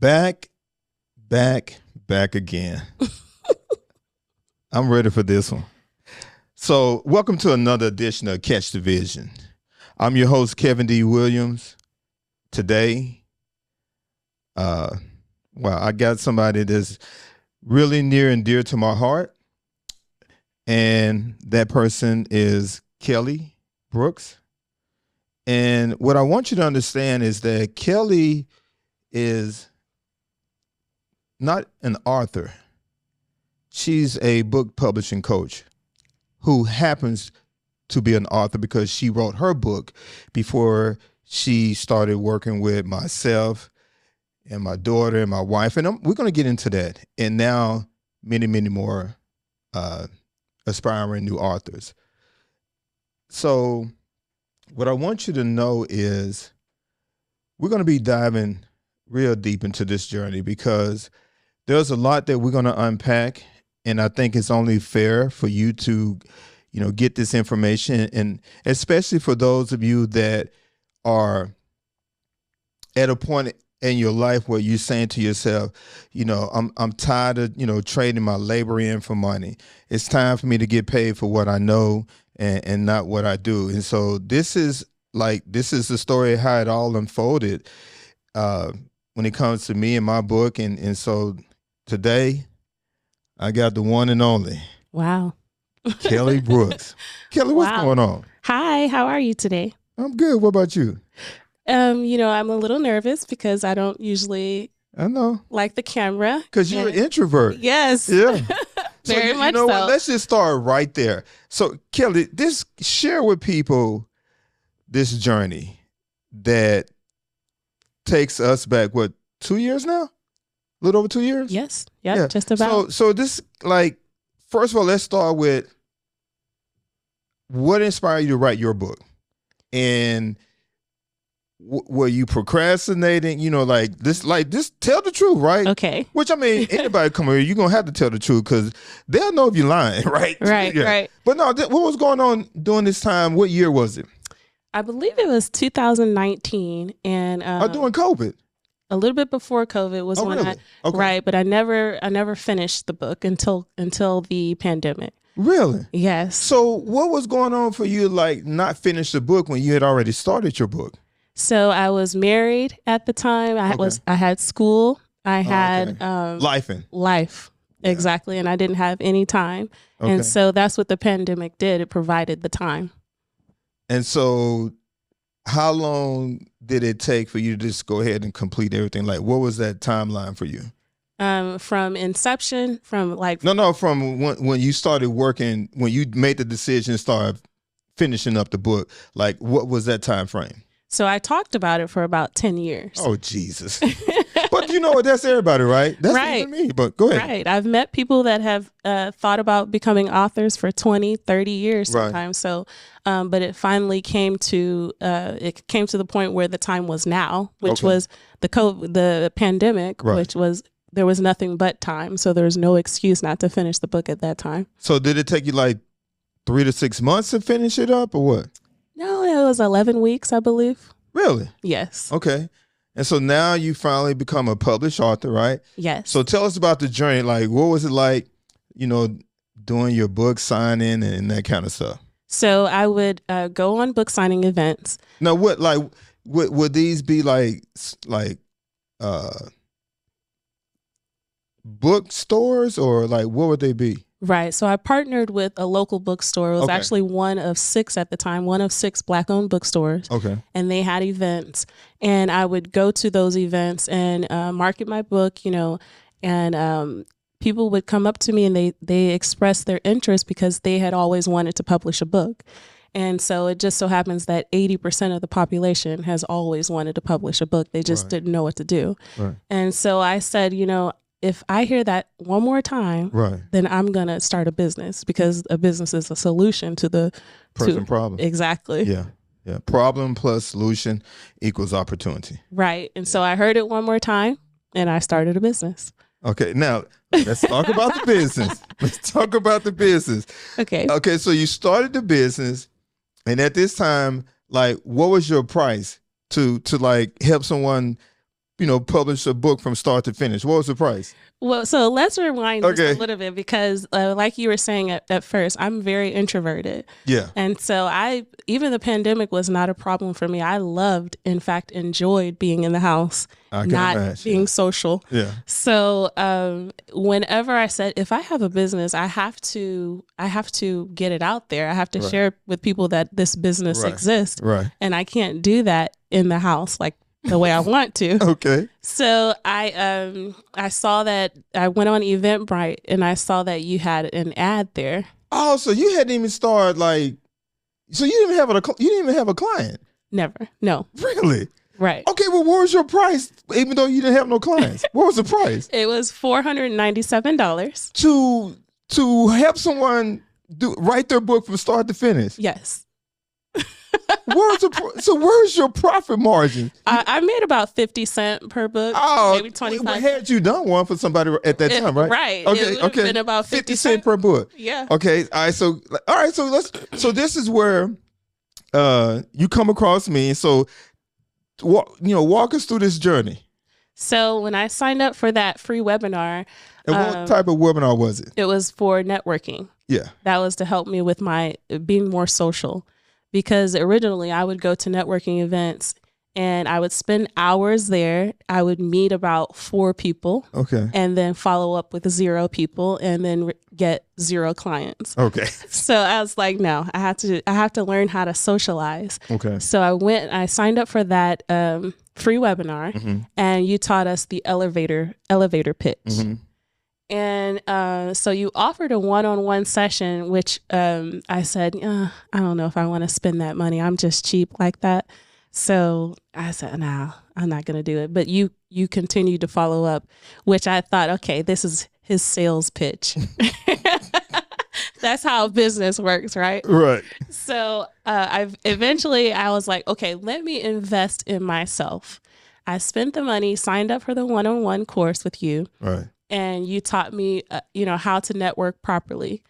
Back, back again. I'm ready for this one. So, welcome to another edition of Catch the Vision. I'm your host, Kevin D. Williams. Today, I got somebody that's really near and dear to my heart, and that person is Kellie Brooks. And what I want you to understand is that Kellie is not an author. She's a book publishing coach who happens to be an author because she wrote her book before she started working with myself and my daughter and my wife. And we're going to get into that. And now many, many more aspiring new authors. So what I want you to know is we're going to be diving real deep into this journey because there's a lot that we're going to unpack, and I think it's only fair for you to, get this information, and especially for those of you that are at a point in your life where you're saying to yourself, I'm tired of, trading my labor in for money. It's time for me to get paid for what I know and not what I do. And so this is the story of how it all unfolded when it comes to me and my book. And so today, I got the one and only. Wow. Kellie Brooks. Kellie, what's going on? Hi, how are you today? I'm good. What about you? I'm a little nervous because I don't usually like the camera. Because you're an introvert. Yes. Yeah. Very much so. What? Let's just start right there. So, Kellie, share with people this journey that takes us back, 2 years now? A little over 2 years? Yes. Yep, yeah. Just about. So this, first of all, let's start with what inspired you to write your book? And were you procrastinating? This, tell the truth, right? Okay. Which, anybody come here, you're going to have to tell the truth because they'll know if you're lying, right? Right, yeah. Right. But no, what was going on during this time? What year was it? I believe it was 2019. And during COVID? A little bit before COVID was when really? Okay. Right, but I never finished the book until the pandemic. Really? Yes. So what was going on for you, not finish the book when you had already started your book? So I was married at the time. I had school. I had life. Yeah. Exactly, and I didn't have any time. Okay. And so that's what the pandemic did. It provided the time. And so how long did it take for you to just go ahead and complete everything? What was that timeline for you? From inception, from when you started working, when you made the decision to start finishing up the book, what was that time frame? So I talked about it for about 10 years. Oh, Jesus. But that's everybody, right? That's right. Even me, but go ahead. Right. I've met people that have thought about becoming authors for 20, 30 years sometimes. Right. So, but it finally came to the point where the time was now, which was the pandemic, right. Which was, there was nothing but time. So there was no excuse not to finish the book at that time. So did it take you 3 to 6 months to finish it up or what? No, it was 11 weeks, I believe. Really? Yes. Okay. And so now you finally become a published author, right? Yes. So tell us about the journey. What was it like, doing your book signing and that kind of stuff? So I would go on book signing events. Now, would these be bookstores or what would they be? Right. So I partnered with a local bookstore. It was actually one of 6 at the time, one of 6 Black-owned bookstores. Okay. And they had events. And I would go to those events and market my book, and people would come up to me and they expressed their interest because they had always wanted to publish a book. And so it just so happens that 80% of the population has always wanted to publish a book. They just didn't know what to do. Right. And so I said, if I hear that one more time, then I'm going to start a business because a business is a solution to the problem. Exactly. Yeah. Yeah. Problem plus solution equals opportunity. Right. And so I heard it one more time and I started a business. Okay. Now let's talk about the business. Let's talk about the business. Okay. Okay. So you started the business, and at this time, what was your price to help someone publish a book from start to finish? What was the price? Well, so let's rewind just a little bit because like you were saying at first, I'm very introverted. Yeah. And so even the pandemic was not a problem for me. I loved, in fact, enjoyed being in the house, not being social. Yeah. So whenever I said, if I have a business, I have to get it out there. I have to share with people that this business exists. Right. And I can't do that in the house like the way I want to. Okay. So I saw that I went on Eventbrite and I saw that you had an ad there. Oh, so you hadn't even started so you didn't even have a client? Never. No. Really? Right. Okay, well, what was your price even though you didn't have no clients? What was the price? It was $497. To help someone write their book from start to finish? Yes. So where's your profit margin? I made about 50 cents per book. Maybe 25. Had you done one for somebody at that time, right? Right. Okay. Been about 50 cents per book. Yeah. Okay. All right. So this is where you come across me. So walk us through this journey. So when I signed up for that free webinar, and what type of webinar was it? It was for networking. Yeah. That was to help me with my being more social. Because originally I would go to networking events and I would spend hours there. I would meet about 4 people. Okay. And then follow up with 0 people and then get 0 clients. Okay. So I was like, no, I have to learn how to socialize. Okay. So I signed up for that free webinar and you taught us the elevator pitch. Mm-hmm. And so you offered a one-on-one session, which I said, I don't know if I want to spend that money. I'm just cheap like that. So I said, no, I'm not going to do it. But you continued to follow up, which I thought, okay, this is his sales pitch. That's how business works, right? Right. So I was like, okay, let me invest in myself. I spent the money, signed up for the one-on-one course with you. Right. And you taught me, how to network properly.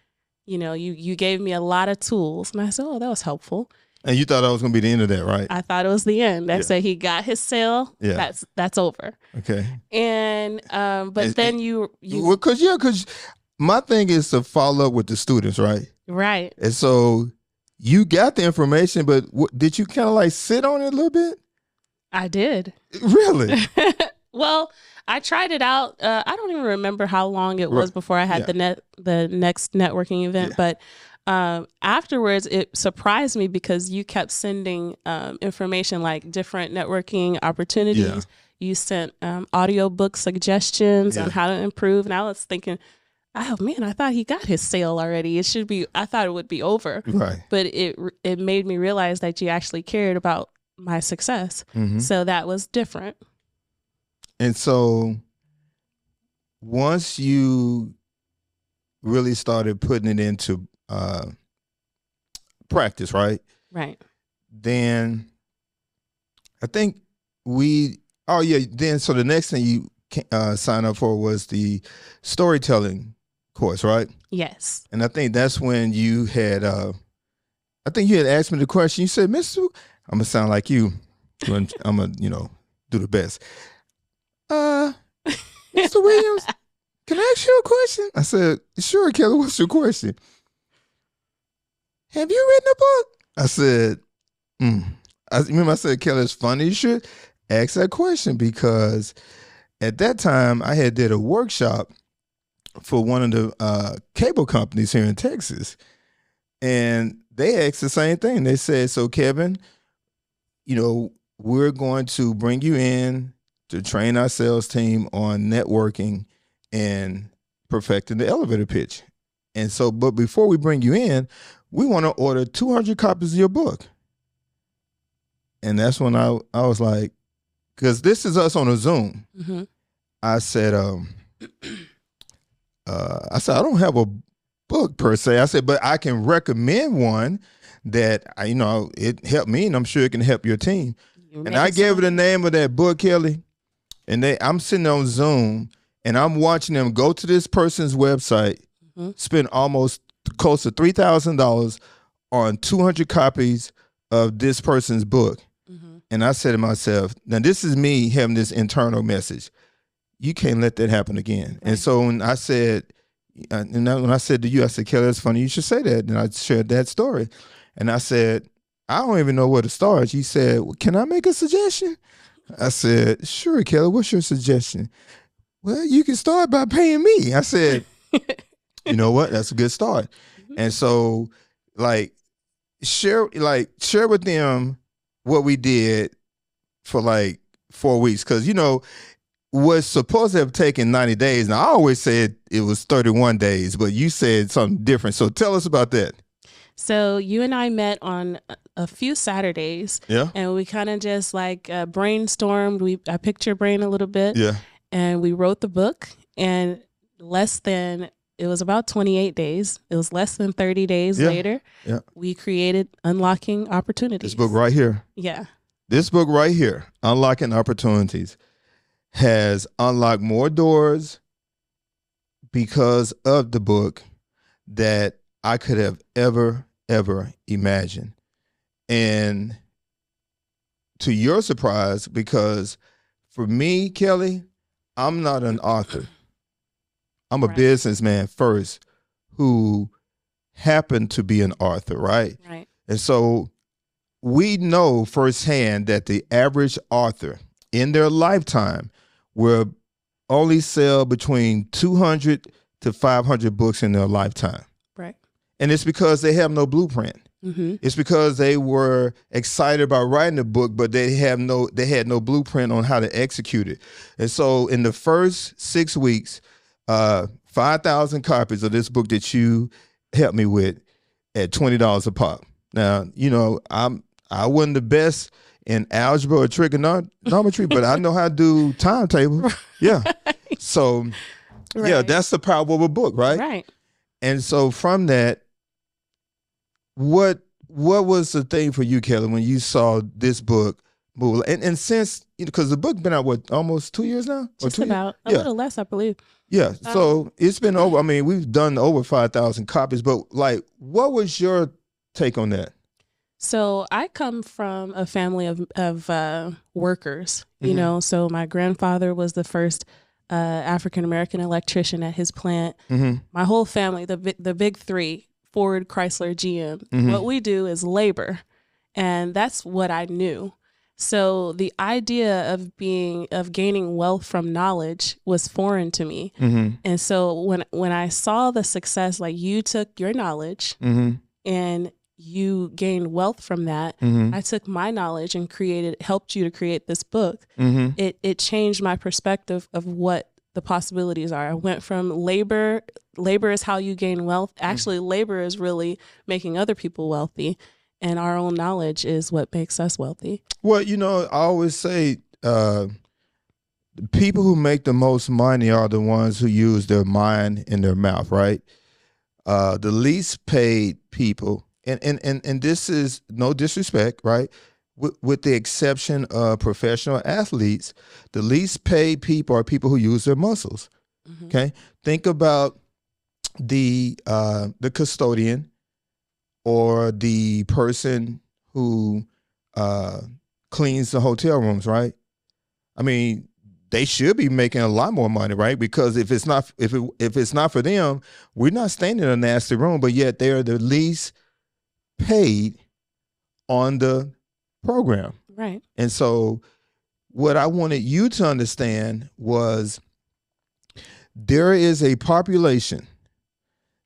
You gave me a lot of tools. And I said, oh, that was helpful. And you thought that was going to be the end of that, right? I thought it was the end. I said he got his sale. Yeah. That's over. Okay. And, then because my thing is to follow up with the students, right? Right. And so you got the information, but did you kind of sit on it a little bit? I did. Really? Well, I tried it out. I don't even remember how long it was before I had the next networking event. Yeah. But afterwards, it surprised me because you kept sending information like different networking opportunities. Yeah. You sent audiobook suggestions on how to improve. And I was thinking, oh man, I thought he got his sale already. I thought it would be over. Right. But it made me realize that you actually cared about my success. Mm-hmm. So that was different. And so once you really started putting it into practice, right? Right. Then I think so the next thing you signed up for was the storytelling course, right? Yes. And I think that's when you had, asked me the question. You said, Mr. I'm going to sound like you. I'm going to, do the best. Mr. Williams, can I ask you a question? I said, sure, Kelly, what's your question? Have you written a book? I said, I said, Kelly, it's funny you should ask that question because at that time I had did a workshop for one of the cable companies here in Texas. And they asked the same thing. They said, so Kevin, we're going to bring you in to train our sales team on networking and perfecting the elevator pitch. And so, but before we bring you in, we want to order 200 copies of your book. And that's when I was like, because this is us on a Zoom. Mm-hmm. I said, I don't have a book per se. I said, but I can recommend one that, it helped me and I'm sure it can help your team. And I gave her the name of that book, Kelly. And I'm sitting on Zoom and I'm watching them go to this person's website, spend almost close to $3,000 on 200 copies of this person's book. Mm-hmm. And I said to myself, now this is me having this internal message. You can't let that happen again. Right. And so when I said to you, I said, Kelly, that's funny. You should say that. And I shared that story. And I said, I don't even know where to start. You said, well, can I make a suggestion? I said, sure, Kelly, what's your suggestion? Well, you can start by paying me. I said, you know what? That's a good start. Mm-hmm. And so share with them what we did for 4 weeks. Cause was supposed to have taken 90 days. Now I always said it was 31 days, but you said something different. So tell us about that. So you and I met on a few Saturdays. Yeah. And we kind of just brainstormed. I picked your brain a little bit. Yeah. And we wrote the book, and it was about 28 days. It was less than 30 days later. Yeah. We created Unlocking Opportunities. This book right here. Yeah. This book right here, Unlocking Opportunities, has unlocked more doors because of the book that I could have ever imagined. And to your surprise, because for me, Kelly, I'm not an author. I'm a businessman first who happened to be an author, right? Right. And so we know firsthand that the average author in their lifetime will only sell between 200 to 500 books in their lifetime. Right. And it's because they have no blueprint. Mm-hmm. It's because they were excited about writing the book, but they had no blueprint on how to execute it. And so in the first 6 weeks, 5,000 copies of this book that you helped me with at $20 a pop. Now, I wasn't the best in algebra or trigonometry, but I know how to do timetable. Yeah. So, yeah, that's the power of a book, right? Right. And so from that, what was the thing for you, Kelly, when you saw this book move? And since, because the book been out, almost 2 years now? Just about. A little less, I believe. Yeah. So it's been over. I mean, we've done over 5,000 copies, but what was your take on that? So I come from a family of workers, so my grandfather was the first African-American electrician at his plant. Mm-hmm. My whole family, the big three, Ford, Chrysler, GM, mm-hmm. what we do is labor. And that's what I knew. So the idea of gaining wealth from knowledge was foreign to me. Mm-hmm. And so when I saw the success, you took your knowledge mm-hmm. and you gained wealth from that. Mm-hmm. I took my knowledge and helped you to create this book. Mm-hmm. It changed my perspective of what the possibilities are. I went from labor is how you gain wealth. Actually, labor is really making other people wealthy, and our own knowledge is what makes us wealthy. Well, I always say the people who make the most money are the ones who use their mind and their mouth, right? The least paid people, and this is no disrespect, right? With the exception of professional athletes, the least paid people are people who use their muscles. Mm-hmm. Okay, think about the custodian or the person who cleans the hotel rooms, right? I mean, they should be making a lot more money, right? Because if it's not for them, we're not staying in a nasty room, but yet they're the least paid on the program. Right. And so what I wanted you to understand was there is a population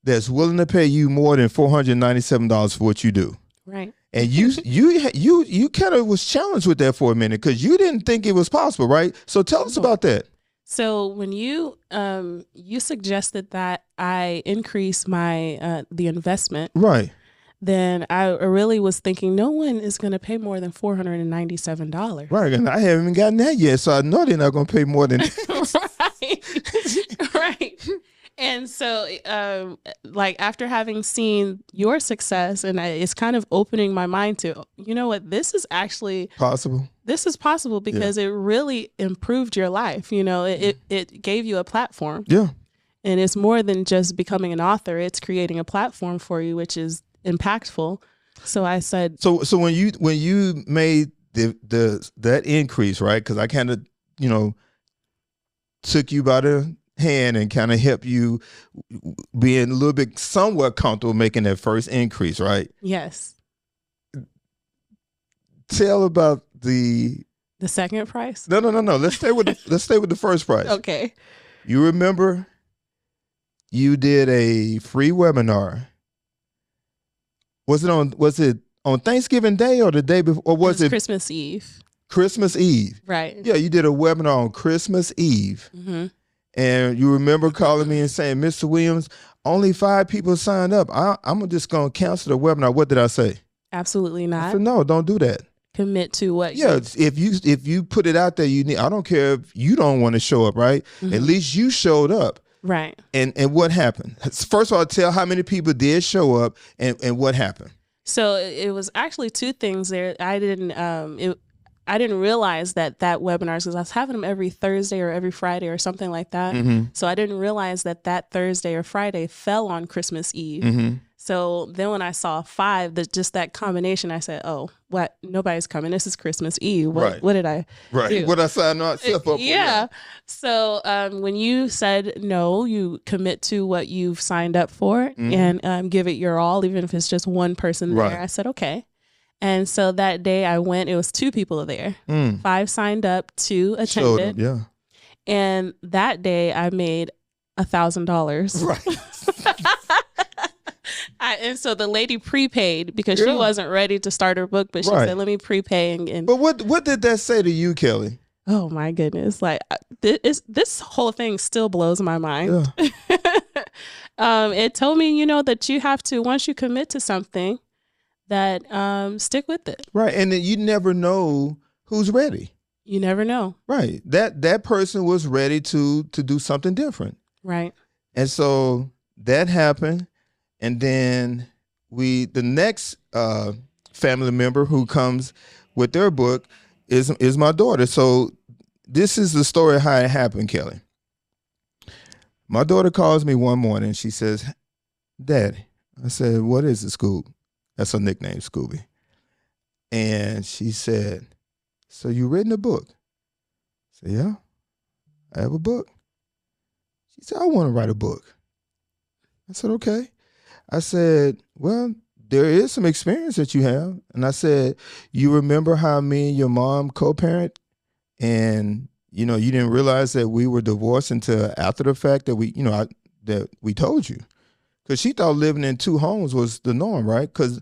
that's willing to pay you more than $497 for what you do. Right. And you kind of was challenged with that for a minute because you didn't think it was possible, right? So tell us about that. So when you suggested that I increase my the investment, right, then I really was thinking no one is going to pay more than $497. Right, and I haven't even gotten that yet, so I know they're not going to pay more than right, right. And so, after having seen your success, and it's kind of opening my mind to, what, this is actually possible. This is possible because it really improved your life. It gave you a platform. Yeah. And it's more than just becoming an author. It's creating a platform for you, which is impactful. So I said. So when you made that increase, right? Because I kind of, you know, took you by the hand and kind of helped you being a little bit somewhat comfortable making that first increase, right? Yes. Tell about the second price. No. Let's stay with the first price. Okay. You remember you did a free webinar. Was it on Thanksgiving Day or the day before, or was it Christmas Eve? Christmas Eve. Right. Yeah, you did a webinar on Christmas Eve. Mm-hmm. And you remember calling me and saying, Mr. Williams, only 5 people signed up. I'm just going to cancel the webinar. What did I say? Absolutely not. I said, no, don't do that. Commit to what? Yeah, if you put it out there, I don't care if you don't want to show up, right? Mm-hmm. At least you showed up. Right. And what happened? First of all, tell how many people did show up and what happened. So it was actually 2 things there. I didn't realize that webinar, because I was having them every Thursday or every Friday or something like that. Mm-hmm. So I didn't realize that Thursday or Friday fell on Christmas Eve. Mm-hmm. So then when I saw 5, just that combination, I said, oh, what? Nobody's coming. This is Christmas Eve. What did I do? What I signed myself up for? Yeah. So when you said no, you commit to what you've signed up for, mm-hmm. and give it your all, even if it's just one person there. I said, okay. And so that day I went, it was 2 people there. 5 signed up, 2 attended. Yeah. And that day I made $1,000. Right. And so the lady prepaid because she wasn't ready to start her book, but she said, let me prepay. But what did that say to you, Kelly? Oh my goodness. Like this whole thing still blows my mind. Yeah. It told me, that you have to, once you commit to something, that stick with it. Right. And then you never know who's ready. You never know. Right. That person was ready to do something different. Right. And so that happened. And then the next family member who comes with their book is my daughter. So this is the story of how it happened, Kelly. My daughter calls me one morning. She says, Daddy. I said, what is it, Scoob? That's her nickname, Scooby. And she said, so you written a book? I said, yeah, I have a book. She said, I want to write a book. I said, okay. I said, well, there is some experience that you have. And I said, you remember how me and your mom co-parent and, you didn't realize that we were divorced until after the fact that that we told you. Because she thought living in 2 homes was the norm, right? Because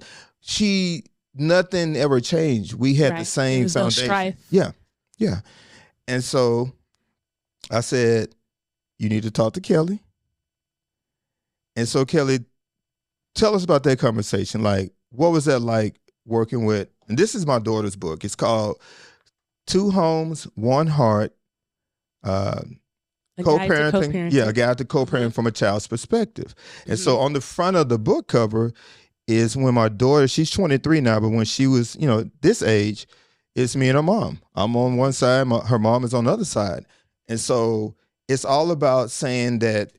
nothing ever changed. We had the same foundation. No strife. Yeah. And so I said, you need to talk to Kelly. And so Kelly, tell us about that conversation. Like, what was that like working with, and this is my daughter's book. It's called 2 Homes, 1 Heart, Co-parenting. Yeah, a guide to co-parenting from a child's perspective. And so on the front of the book cover is when my daughter, she's 23 now, but when she was, this age, it's me and her mom. I'm on one side, her mom is on the other side. And so it's all about saying that,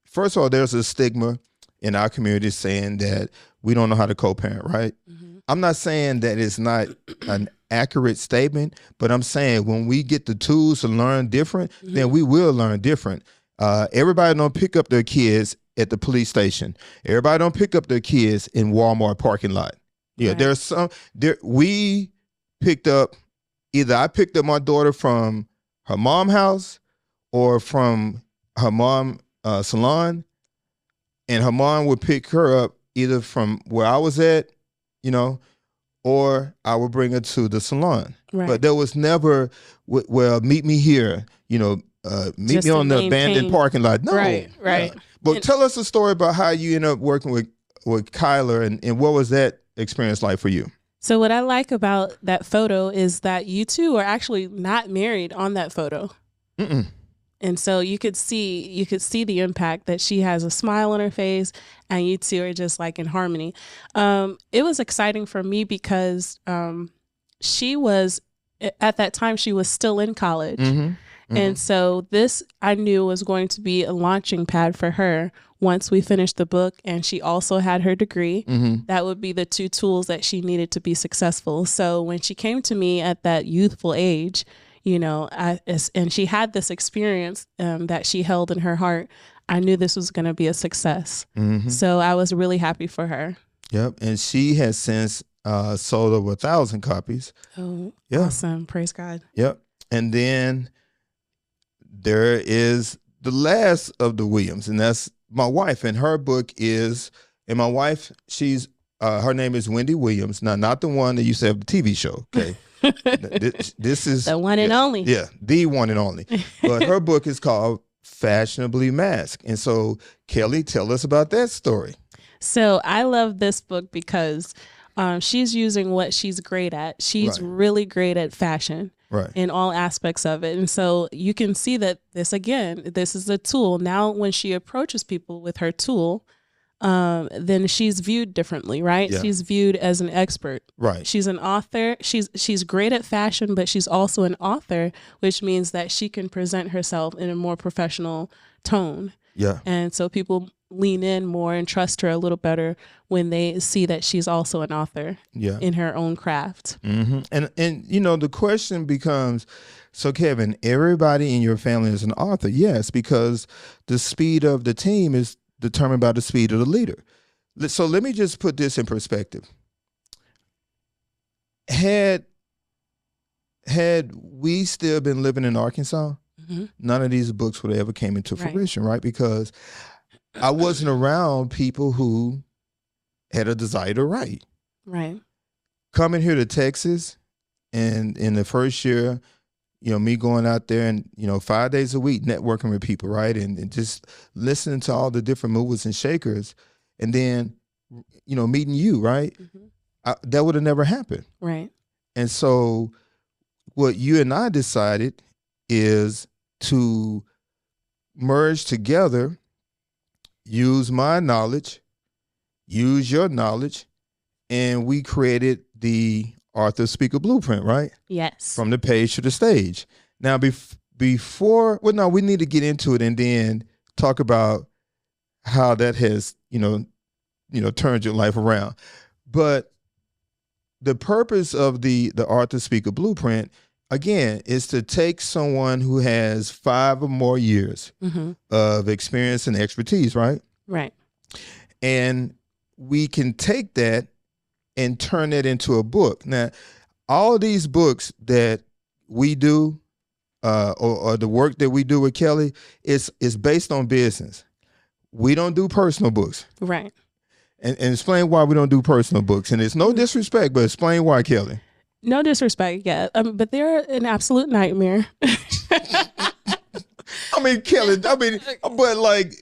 first of all, there's a stigma in our community saying that we don't know how to co-parent, right? Mm-hmm. I'm not saying that it's not an accurate statement, but I'm saying when we get the tools to learn different, mm-hmm. then we will learn different. Everybody don't pick up their kids at the police station. Everybody don't pick up their kids in Walmart parking lot. Yeah, right. We picked up, either I picked up my daughter from her mom's house or from her mom's salon, and her mom would pick her up either from where I was at, or I would bring her to the salon. Right. But there was never, well, meet me here, meet me on the abandoned parking lot. No. Right. Yeah. But tell us a story about how you ended up working with Kyler and what was that experience like for you? So what I like about that photo is that you two are actually not married on that photo. Mm-mm. And so you could see the impact that she has a smile on her face and you two are just like in harmony. It was exciting for me because she was, at that time, she was still in college. Mm-hmm. And so this I knew was going to be a launching pad for her once we finished the book, and she also had her degree. That would be the two tools that she needed to be successful. So when she came to me at that youthful age, and she had this experience that she held in her heart, I knew this was going to be a success. So I was really happy for her. Yep. And she has since sold over 1,000 copies. Oh, yeah. Awesome. Praise God. Yep. And then there is the last of the Williams, and that's my wife. And her book is, and my wife, she's, her name is Wendy Williams. Now, not the one that used to have the TV show. Okay. This is the one and only. Yeah. The one and only. But her book is called Fashionably Masked. And so, Kelly, tell us about that story. So I love this book because she's using what she's great at. She's really great at fashion in all aspects of it. And so you can see that this is a tool. Now, when she approaches people with her tool, then she's viewed differently, right? Yeah. She's viewed as an expert. Right. She's an author. She's great at fashion, but she's also an author, which means that she can present herself in a more professional tone. Yeah. And so people lean in more and trust her a little better when they see that she's also an author in her own craft. And the question becomes, so Kevin, everybody in your family is an author. Yes, because the speed of the team is determined by the speed of the leader. So let me just put this in perspective. Had we still been living in Arkansas, none of these books would have ever came into fruition, right? Because I wasn't around people who had a desire to write. Right. Coming here to Texas, and in the first year, me going out there and, 5 days a week networking with people, right? And just listening to all the different movers and shakers, and then, meeting you, right? That would have never happened. Right. And so what you and I decided is to merge together, use my knowledge, use your knowledge, and we created the Author Speaker Blueprint, right? Yes. From the page to the stage. Now, we need to get into it and then talk about how that has, turned your life around. But the purpose of the Author Speaker Blueprint, again, is to take someone who has 5 or more years of experience and expertise, right? Right. And we can take that and turn it into a book. Now, all of these books that we do, or the work that we do with Kelly, is based on business. We don't do personal books. Right. And explain why we don't do personal books. And it's no disrespect, but explain why, Kelly. No disrespect, yeah. But they're an absolute nightmare. Kelly, but like...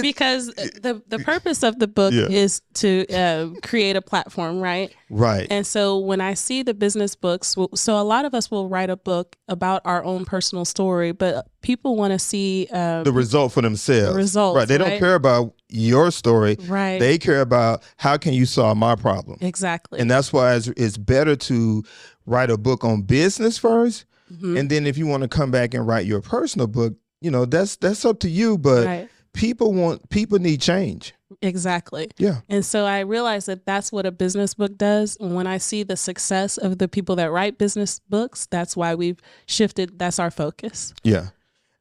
because the purpose of the book is to create a platform, right? Right. And so when I see the business books, so a lot of us will write a book about our own personal story, but people want to see the result for themselves. The results, right? They don't care about your story. Right. They care about how can you solve my problem. Exactly. And that's why it's better to write a book on business first, and then if you want to come back and write your personal book, that's up to you. But right. People need change. Exactly. Yeah. And so I realized that that's what a business book does. And when I see the success of the people that write business books, that's why we've shifted. That's our focus. Yeah.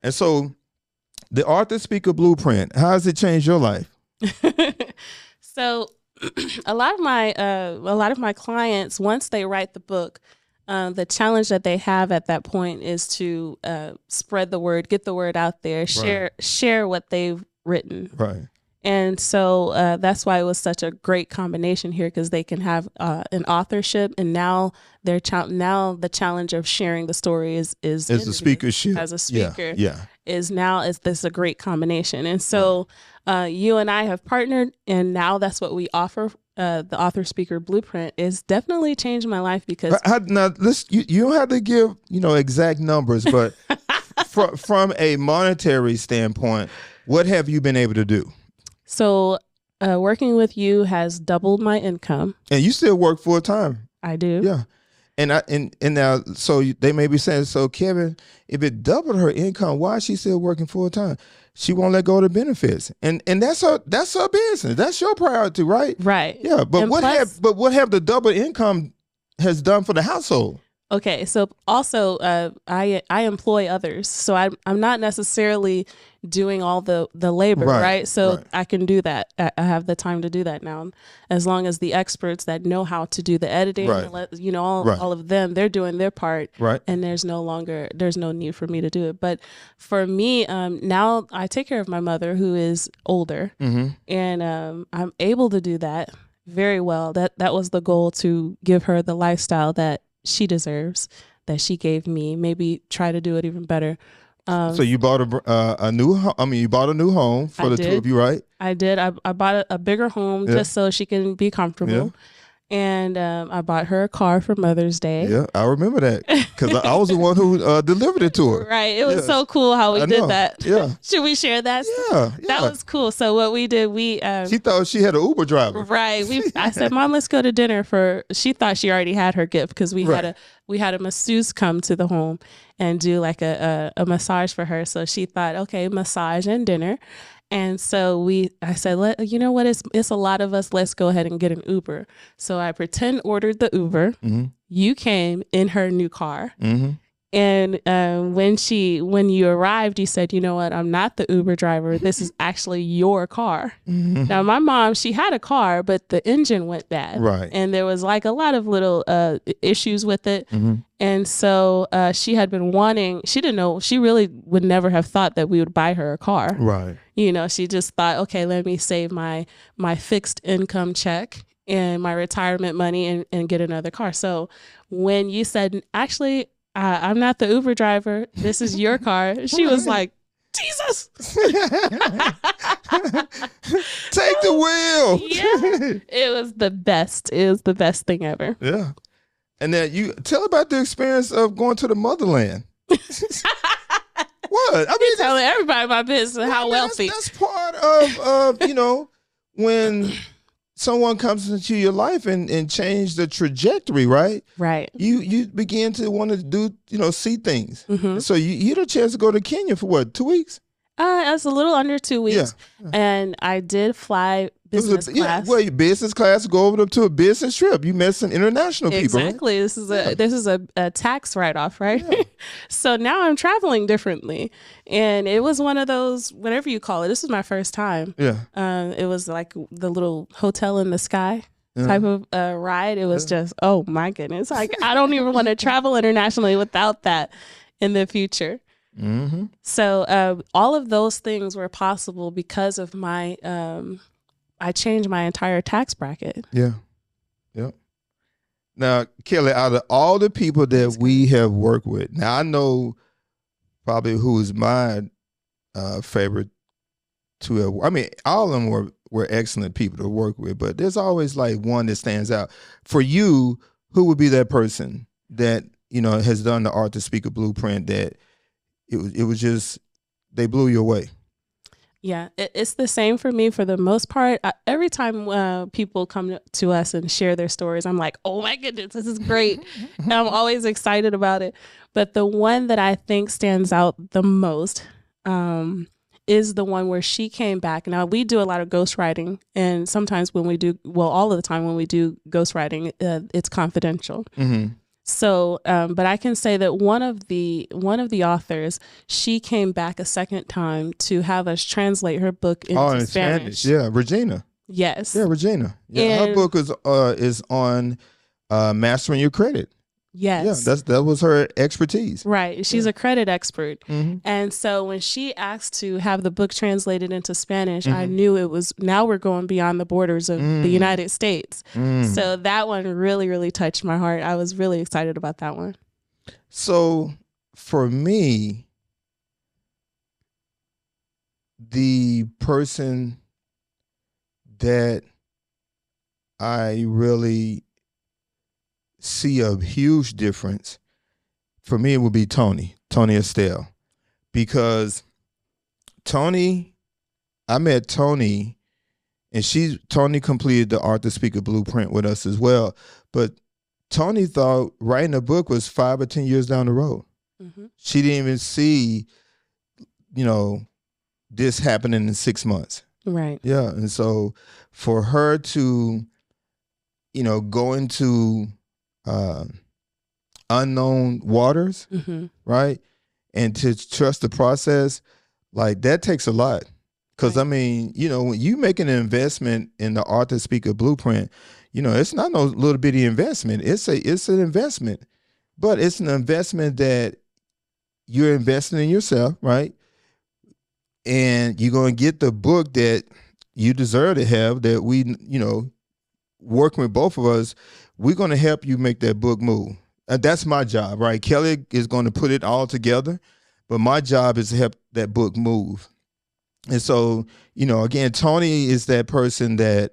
And so the Author Speaker Blueprint, how has it changed your life? So a lot of my clients, once they write the book, the challenge that they have at that point is to spread the word, get the word out there, share what they've written. Right. And so that's why it was such a great combination here, because they can have an authorship, and now the challenge of sharing the story is the speakership as a speaker. Yeah. Is this a great combination? And so you and I have partnered, and now that's what we offer. The Author Speaker Blueprint is definitely changed my life because now you don't have to give exact numbers, but from a monetary standpoint, what have you been able to do? So working with you has doubled my income. And you still work full time. I do. Yeah. And now, so they may be saying, so Kevin, if it doubled her income, why is she still working full time? She won't let go of the benefits, and that's her business. That's your priority, right? Right. Yeah, but what have the double income has done for the household? Okay, so also I employ others, so I'm not necessarily doing all the labor, right? So I can do that. I have the time to do that now, as long as the experts that know how to do the editing, all of them, they're doing their part, and there's no need for me to do it. But for me, now I take care of my mother who is older, and I'm able to do that very well. That was the goal, to give her the lifestyle that she deserves, that she gave me. Maybe try to do it even better. So you bought a new home. I mean, you bought a new home for the two of you, right? I did. I bought a bigger home just so she can be comfortable. Yeah. And I bought her a car for Mother's Day. Yeah, I remember that because I was the one who delivered it to her. Right. It was so cool how we did that. Yeah. Should we share that? Yeah. That was cool. So what we did, she thought she had an Uber driver. Right. I said, Mom, let's go to dinner she thought she already had her gift, because we had a masseuse come to the home and do like a massage for her. So she thought, okay, massage and dinner. And so I said, you know what? It's a lot of us. Let's go ahead and get an Uber. So I ordered the Uber. Mm-hmm. You came in her new car. Mm-hmm. And when you arrived, you said, you know what? I'm not the Uber driver. This is actually your car. Mm-hmm. Now, my mom, she had a car, but the engine went bad. Right. And there was like a lot of little issues with it. Mm-hmm. And so she had been she didn't know, she really would never have thought that we would buy her a car. Right. She just thought, okay, let me save my fixed income check and my retirement money and get another car. So when you said, actually, I'm not the Uber driver, this is your car, she was like, Jesus. Take the wheel. Yeah. It was the best. It was the best thing ever. Yeah. And then you tell about the experience of going to the motherland. What? I mean, telling everybody my business, how wealthy. That's part of when someone comes into your life and change the trajectory, right? Right. You begin to want to do, see things. Mm-hmm. So you had a chance to go to Kenya for what, 2 weeks? It was a little under 2 weeks. Yeah. And I did fly business class. Well, business class, go over to a business trip. You met some international people. Exactly. Right? This is a tax write-off, right? Yeah. So now I'm traveling differently. And it was one of those, whatever you call it. This was my first time. Yeah. It was like the little hotel in the sky type of ride. It was just, oh my goodness. Like, I don't even want to travel internationally without that in the future. Mm-hmm. So all of those things were possible because of my I changed my entire tax bracket. Yeah. Yep. Now, Kelly, out of all the people that we have worked with, now I know probably who is my favorite to have. I mean, all of them were excellent people to work with, but there's always like one that stands out. For you, who would be that person that has done the Art to Speak a Blueprint that it was just, they blew you away? Yeah, it's the same for me for the most part. Every time people come to us and share their stories, I'm like, oh my goodness, this is great. And I'm always excited about it. But the one that I think stands out the most is the one where she came back. Now, we do a lot of ghostwriting. And sometimes when we do, all of the time when we do ghostwriting, it's confidential. Mm-hmm. So, but I can say that one of the authors, she came back a second time to have us translate her book into Spanish. Yeah, Regina. Yes. Yeah, Regina. Yeah, her book is on mastering your credit. Yes. Yeah, that was her expertise. Right. She's a credit expert. Mm-hmm. And so when she asked to have the book translated into Spanish, mm-hmm. I knew it was, now we're going beyond the borders of the United States. So that one really, really touched my heart. I was really excited about that one. So for me, the person that I really see a huge difference, for me it would be Tony Estelle, because I met Tony and Tony completed the Art to Speak a Blueprint with us as well, but Tony thought writing a book was 5 or 10 years down the road. Mm-hmm. She didn't even see, this happening in 6 months. Right. Yeah. And so for her to, go into unknown waters, mm-hmm. right? And to trust the process, like that takes a lot. Because, right. When you make an investment in the Author Speaker Blueprint, it's not no little bitty investment. It's an investment, but it's an investment that you're investing in yourself, right? And you're going to get the book that you deserve to have, that we, working with both of us, we're going to help you make that book move. That's my job, right? Kelly is going to put it all together, but my job is to help that book move. And so, again, Tony is that person that,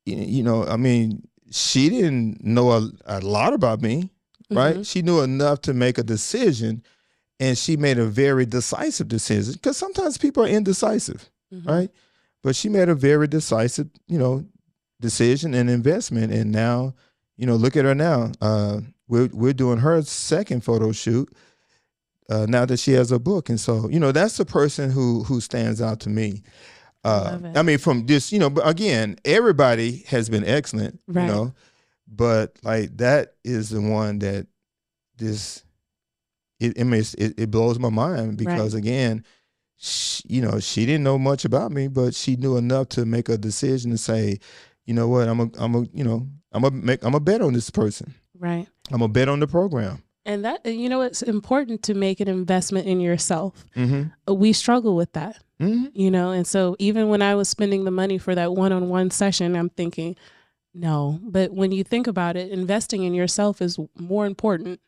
she didn't know a lot about me, right? Mm-hmm. She knew enough to make a decision, and she made a very decisive decision, because sometimes people are indecisive, mm-hmm. right? But she made a very decisive, decision and investment. And now, look at her now. We're doing her second photo shoot now that she has a book. And so, that's the person who stands out to me. From this, but again, everybody has been excellent, right. But like that is the one that it blows my mind, because right. again, she didn't know much about me, but she knew enough to make a decision to say, you know what, I'm a bet on this person. Right. I'm a bet on the program. And that, it's important to make an investment in yourself. Mm-hmm. We struggle with that, mm-hmm. And so even when I was spending the money for that one-on-one session, I'm thinking, no. But when you think about it, investing in yourself is more important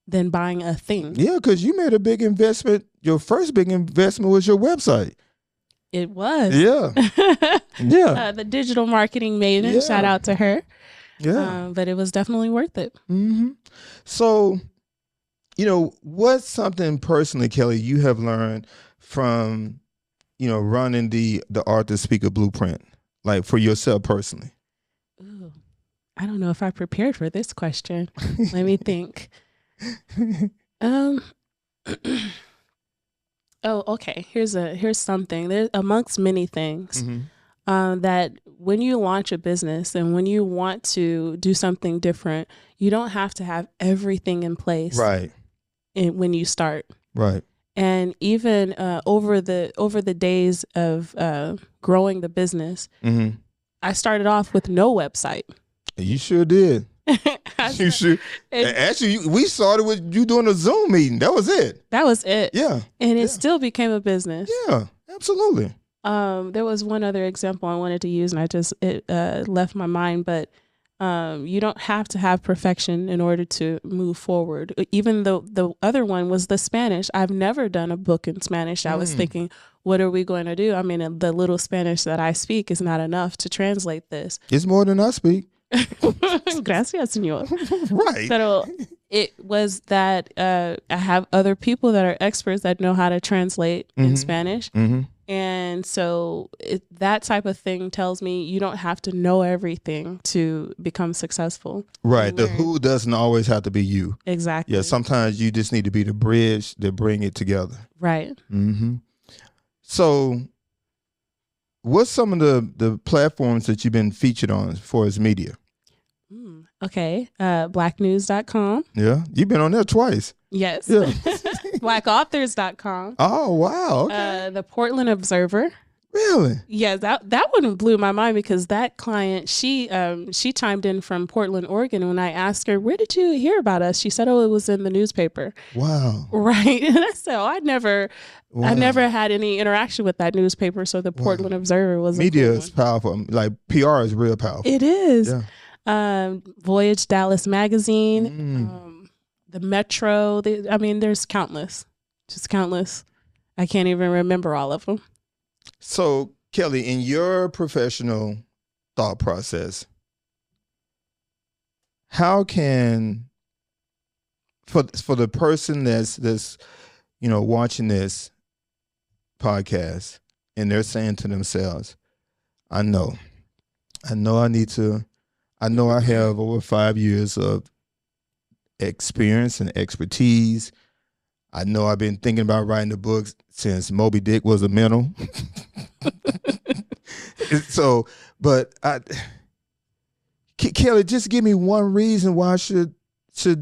than buying a thing. Yeah, because you made a big investment. Your first big investment was your website. It was. Yeah. Yeah. The digital marketing maiden, shout out to her. Yeah. But it was definitely worth it. Mm-hmm. So, what's something personally, Kelly, you have learned from, running the Author Speaker Blueprint, like for yourself personally? Ooh, I don't know if I prepared for this question. Let me think. Oh, okay. Here's something. There's amongst many things, mm-hmm. That when you launch a business and when you want to do something different, you don't have to have everything in place. Right. When you start. Right. And even over the days of growing the business, mm-hmm. I started off with no website. You sure did. You sure? Actually, we started with you doing a Zoom meeting. That was it. That was it. Yeah. And it still became a business. Yeah, absolutely. There was one other example I wanted to use, and it left my mind, but you don't have to have perfection in order to move forward. Even though the other one was the Spanish. I've never done a book in Spanish. I was thinking, what are we going to do? I mean, the little Spanish that I speak is not enough to translate this. It's more than I speak. Gracias, señor. Right. So it was that I have other people that are experts that know how to translate mm-hmm. in Spanish. Mm-hmm. And so that type of thing tells me you don't have to know everything to become successful. Right. The who doesn't always have to be you. Exactly. Yeah. Sometimes you just need to be the bridge that bring it together. Right. Mm-hmm. So what's some of the platforms that you've been featured on for as media? Okay. Blacknews.com. Yeah. You've been on there twice. Yes. Yeah. Blackauthors.com. Oh, wow. Okay. The Portland Observer. Really? Yeah, that one blew my mind, because that client, she chimed in from Portland, Oregon. When I asked her, where did you hear about us? She said, oh, it was in the newspaper. Wow. Right. And I said, I never had any interaction with that newspaper. So the Portland Observer was media is powerful. Like PR is real powerful. It is. Yeah. Voyage Dallas Magazine, the Metro. There's countless, just countless. I can't even remember all of them. So, Kelly, in your professional thought process, how can, for the person that's watching this podcast and they're saying to themselves, I know I have over 5 years of experience and expertise. I know I've been thinking about writing the books since Moby Dick was a minnow. So, but Kelly, just give me one reason why I should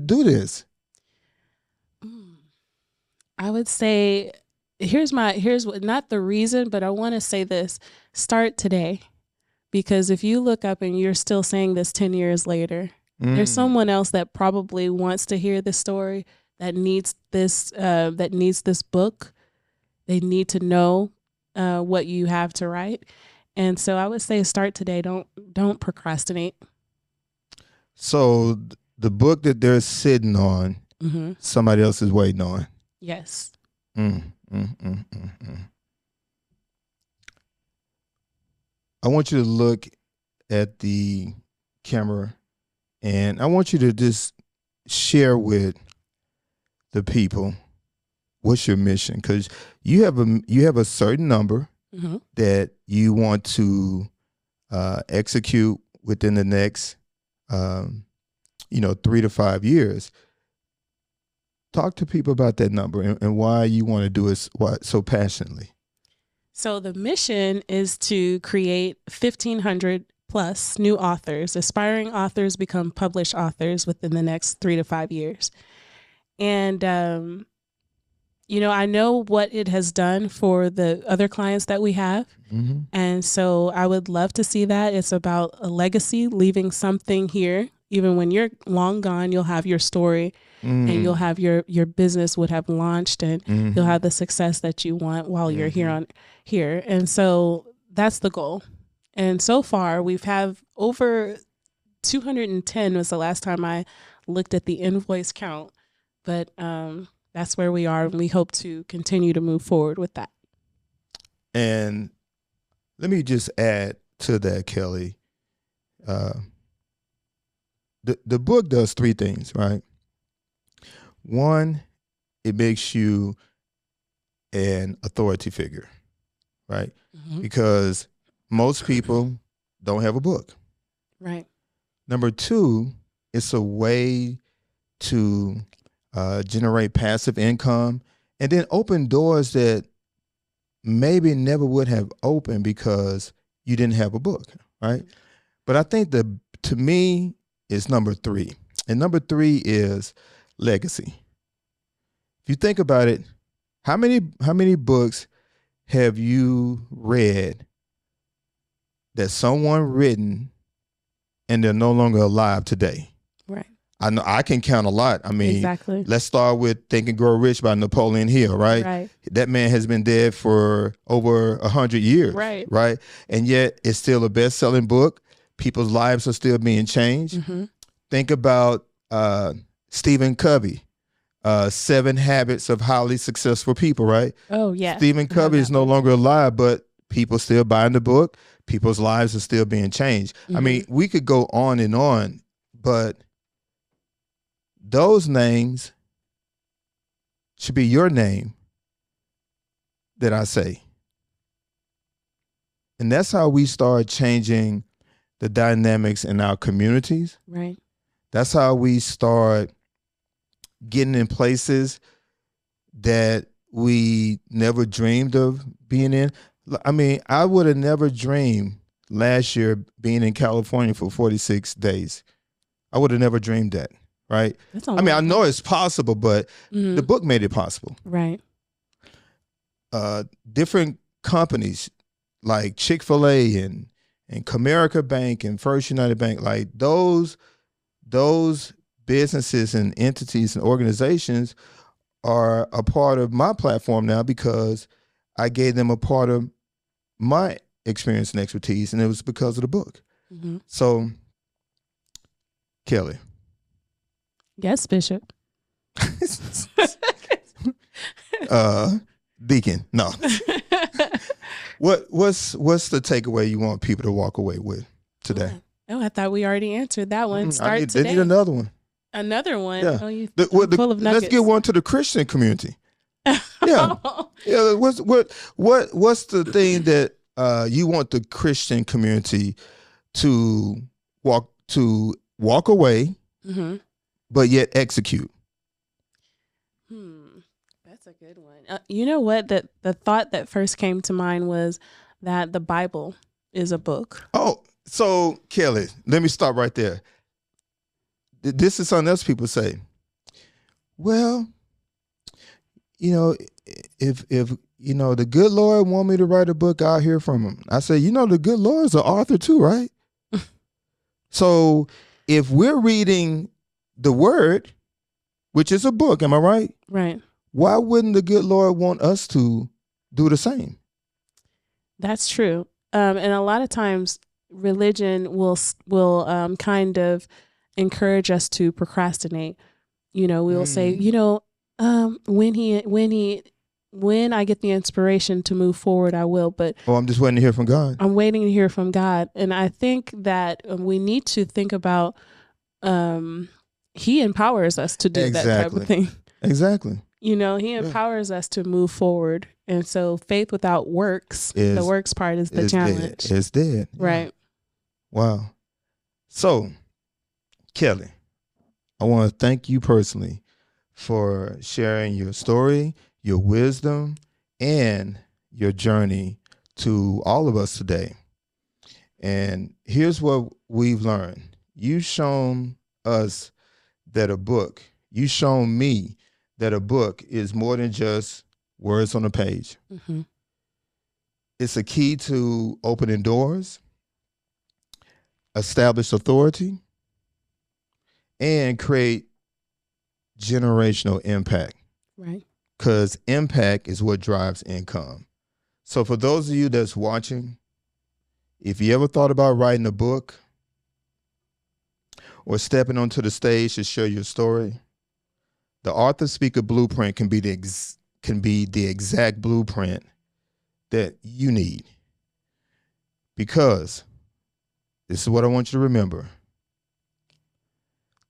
do this. I would say, here's what, not the reason, but I want to say this: start today, because if you look up and you're still saying this 10 years later, there's someone else that probably wants to hear this story, that needs this book. They need to know what you have to write. And so I would say start today. Don't procrastinate. So the book that they're sitting on, somebody else is waiting on. Yes. I want you to look at the camera, and I want you to just share with the people what's your mission, because you have a certain number that you want to execute within the next 3 to 5 years. Talk to people about that number and why you want to do it so passionately. So the mission is to create 1,500 plus new authors. Aspiring authors become published authors within the next 3 to 5 years. And, I know what it has done for the other clients that we have. And so I would love to see that. It's about a legacy, leaving something here. Even when you're long gone, you'll have your story and you'll have your business would have launched, and you'll have the success that you want while you're here. And so that's the goal. And so far we've have over 210 was the last time I looked at the invoice count, but that's where we are, and we hope to continue to move forward with that. And let me just add to that, Kelly. The book does 3 things, right? One, it makes you an authority figure, right? Because most people don't have a book. Right. Number 2, it's a way to generate passive income and then open doors that maybe never would have opened because you didn't have a book, right? But I think to me, is number 3. And number 3 is legacy. If you think about it, how many books have you read that someone written and they're no longer alive today? Right. I know I can count a lot. I mean, exactly. Let's start with Think and Grow Rich by Napoleon Hill, right? Right. That man has been dead for over 100 years, right? And yet it's still a best-selling book. People's lives are still being changed. Think about Stephen Covey, 7 Habits of Highly Successful People, right? Oh, yeah. Stephen Covey is no longer alive, but people still buying the book. People's lives are still being changed. I mean, we could go on, but those names should be your name that I say. And that's how we start changing the dynamics in our communities. Right. That's how we start getting in places that we never dreamed of being in. I mean, I would have never dreamed last year being in California for 46 days. I would have never dreamed that, right? I mean, I know it's possible, but the book made it possible. Right. Different companies like Chick-fil-A and Comerica Bank and First United Bank, like those businesses and entities and organizations are a part of my platform now because I gave them a part of my experience and expertise, and it was because of the book. So, Kelly. Yes, Bishop. Deacon, no. What's the takeaway you want people to walk away with today? Oh, I thought we already answered that one. Start today. They need another one. Another one? Yeah. Oh, full of nuggets. Let's get one to the Christian community. Yeah. Yeah. What's the thing that you want the Christian community to walk away but yet execute? That's a good one. You know what? The thought that first came to mind was that the Bible is a book. Oh, so Kelly, let me stop right there. This is something else people say. Well, if the good Lord want me to write a book, I'll hear from him. I say, the good Lord's an author too, right? So if we're reading the Word, which is a book, am I right? Right. Why wouldn't the good Lord want us to do the same? That's true. And a lot of times religion will kind of encourage us to procrastinate. We will say, when I get the inspiration to move forward, I will. But I'm just waiting to hear from God. I'm waiting to hear from God. And I think that we need to think about He empowers us to do that type of thing. Exactly. He empowers us to move forward. And so faith without works, the works part is the challenge. Dead. It's dead. Right. Yeah. Wow. So, Kelly, I want to thank you personally for sharing your story, your wisdom, and your journey to all of us today. And here's what we've learned. You've shown us that you've shown me that a book is more than just words on a page. Mm-hmm. It's a key to opening doors, establish authority, and create generational impact. Right. Because impact is what drives income. So for those of you that's watching, if you ever thought about writing a book or stepping onto the stage to share your story, the Author Speaker Blueprint can be the exact blueprint that you need. Because this is what I want you to remember.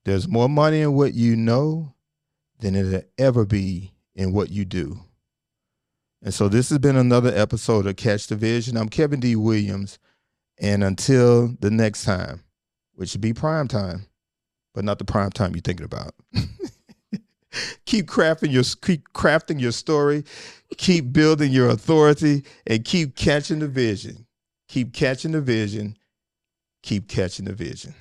There's more money in what you know than it'll ever be in what you do. And so this has been another episode of Catch the Vision. I'm Kevin D. Williams. And until the next time, which should be prime time, but not the prime time you're thinking about. Keep crafting your story, keep building your authority, and keep catching the vision. Keep catching the vision. Keep catching the vision.